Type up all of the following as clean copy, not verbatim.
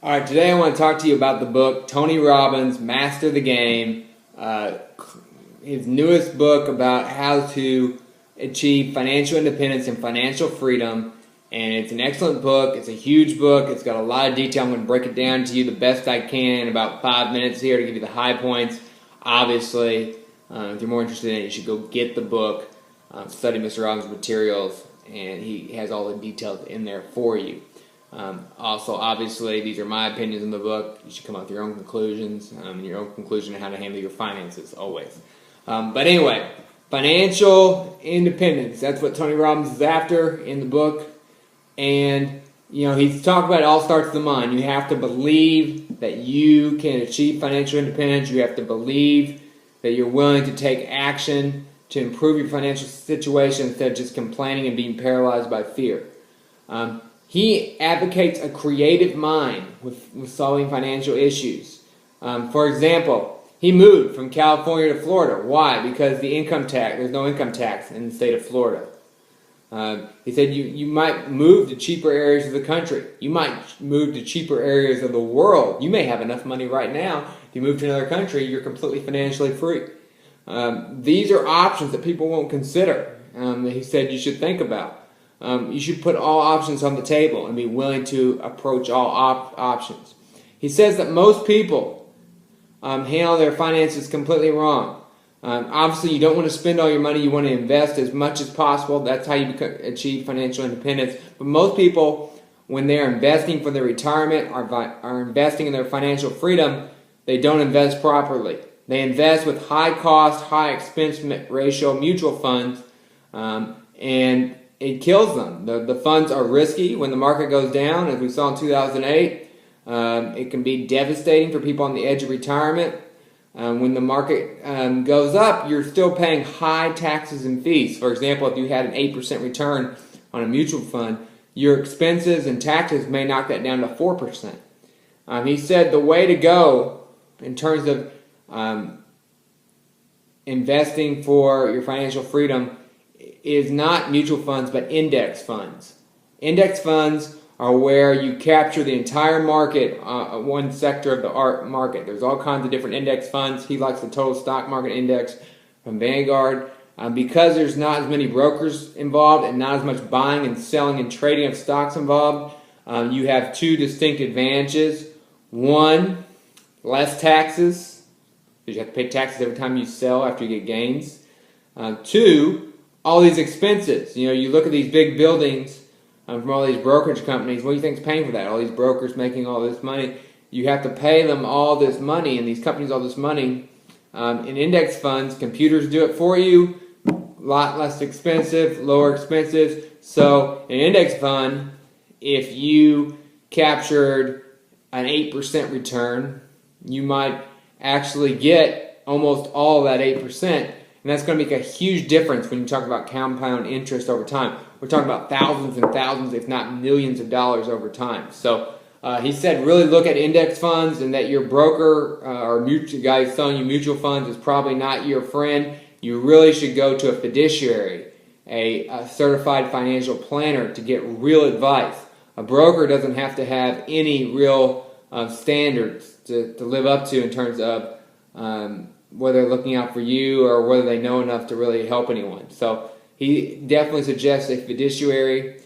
All right, today I want to talk to you about the book, Tony Robbins, Master the Game, his newest book about how to achieve financial independence and financial freedom. And it's an excellent book. It's a huge book. It's got a lot of detail. I'm going to break it down to you the best I can in about 5 minutes here to give you the high points. Obviously, if you're more interested in it, you should go get the book, study Mr. Robbins' materials, and he has all the details in there for you. Also, obviously, these are my opinions in the book. You should come up with your own conclusions, and your own conclusion on how to handle your finances, always. But anyway, financial independence. That's what Tony Robbins is after in the book. And, he's talking about it all starts with the mind. You have to believe that you can achieve financial independence. You have to believe that you're willing to take action to improve your financial situation instead of just complaining and being paralyzed by fear. He advocates a creative mind with solving financial issues. For example, he moved from California to Florida. Why? Because there's no income tax in the state of Florida. He said you might move to cheaper areas of the country. You might move to cheaper areas of the world. You may have enough money right now. If you move to another country, you're completely financially free. These are options that people won't consider, that he said you should think about. You should put all options on the table and be willing to approach all options. He says that most people handle their finances completely wrong. Obviously, you don't want to spend all your money. You want to invest as much as possible. That's how you achieve financial independence. But most people, when they're investing for their retirement, are investing in their financial freedom, they don't invest properly. They invest with high cost, high expense ratio mutual funds, and it kills them. The funds are risky when the market goes down, as we saw in 2008. It can be devastating for people on the edge of retirement. When the market goes up, you're still paying high taxes and fees. For example, if you had an 8% return on a mutual fund, your expenses and taxes may knock that down to 4%. He said the way to go in terms of investing for your financial freedom is not mutual funds, but index funds. Index funds are where you capture the entire market, one sector of the market. There's all kinds of different index funds. He likes the total stock market index from Vanguard. Because there's not as many brokers involved and not as much buying and selling and trading of stocks involved, you have two distinct advantages. One, less taxes, because you have to pay taxes every time you sell after you get gains. Two, all these expenses. You look at these big buildings from all these brokerage companies. What do you think is paying for that? All these brokers making all this money. You have to pay them all this money, and these companies all this money. In index funds, computers do it for you. A lot less expensive, lower expenses. So in an index fund, if you captured an 8% return, you might actually get almost all of that 8%. And that's going to make a huge difference when you talk about compound interest over time. We're talking about thousands and thousands, if not millions of dollars over time. So he said really look at index funds, and that your broker or guy who's selling you mutual funds is probably not your friend. You really should go to a fiduciary, a certified financial planner, to get real advice. A broker doesn't have to have any real standards to live up to in terms of whether they're looking out for you or whether they know enough to really help anyone. So he definitely suggests a fiduciary.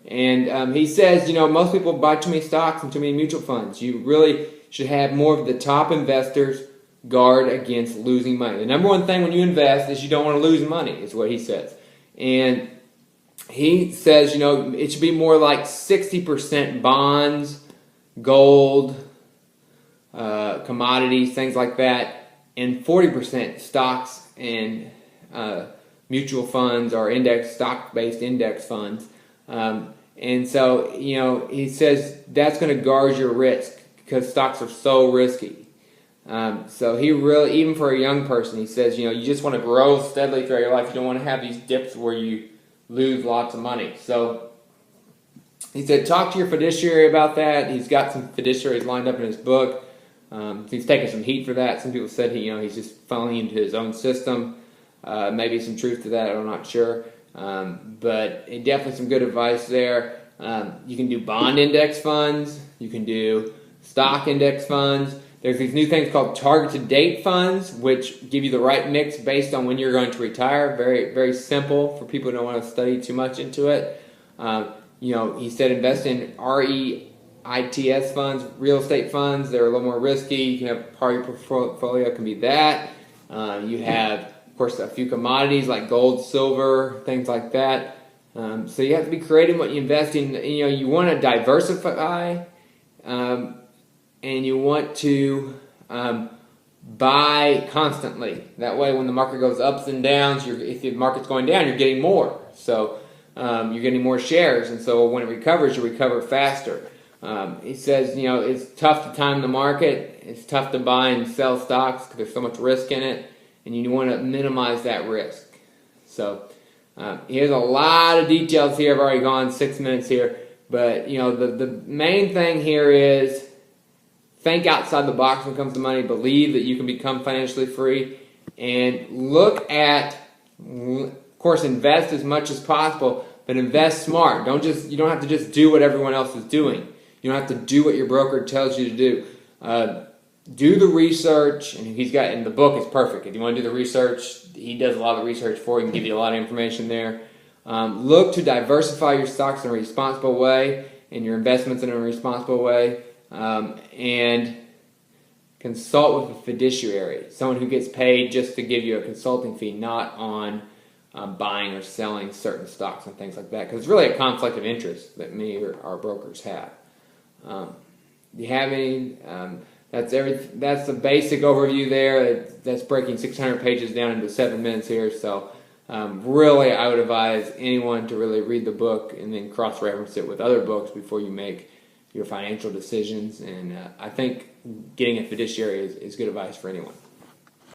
And he says, most people buy too many stocks and too many mutual funds. You really should have more of the top investors guard against losing money. The number one thing when you invest is you don't want to lose money, is what he says. And he says, it should be more like 60% bonds, gold, commodities, things like that, and 40% stocks and mutual funds or stock-based index funds. And so, he says that's going to guard your risk because stocks are so risky. So he really, even for a young person, he says, you just want to grow steadily throughout your life. You don't want to have these dips where you lose lots of money. So he said, talk to your fiduciary about that. He's got some fiduciaries lined up in his book. He's taking some heat for that. Some people said he's just funneling into his own system. Maybe some truth to that, I'm not sure. But definitely some good advice there. You can do bond index funds. You can do stock index funds. There's these new things called targeted date funds, which give you the right mix based on when you're going to retire. Very, very simple for people who don't want to study too much into it. He said invest in REITs funds, real estate funds. They're a little more risky. You can have part of your portfolio can be that. You have, of course, a few commodities like gold, silver, things like that. So you have to be creative what you invest in. You want to diversify, and you want to buy constantly. That way, when the market goes ups and downs, if the market's going down, you're getting more. So you're getting more shares, and so when it recovers, you recover faster. He says, it's tough to time the market. It's tough to buy and sell stocks because there's so much risk in it, and you want to minimize that risk. So here's a lot of details here. I've already gone 6 minutes here, but the main thing here is think outside the box when it comes to money. Believe that you can become financially free, and look at, of course, invest as much as possible, but invest smart. You don't have to just do what everyone else is doing. You don't have to do what your broker tells you to do. Do the research, and the book is perfect. If you want to do the research, he does a lot of the research for you and give you a lot of information there. Look to diversify your stocks in a responsible way and your investments in a responsible way. And consult with a fiduciary, someone who gets paid just to give you a consulting fee, not on buying or selling certain stocks and things like that, because it's really a conflict of interest that many of our brokers have. Do you have any? That's the basic overview there. That's breaking 600 pages down into 7 minutes here. So really, I would advise anyone to really read the book and then cross-reference it with other books before you make your financial decisions. And I think getting a fiduciary is good advice for anyone.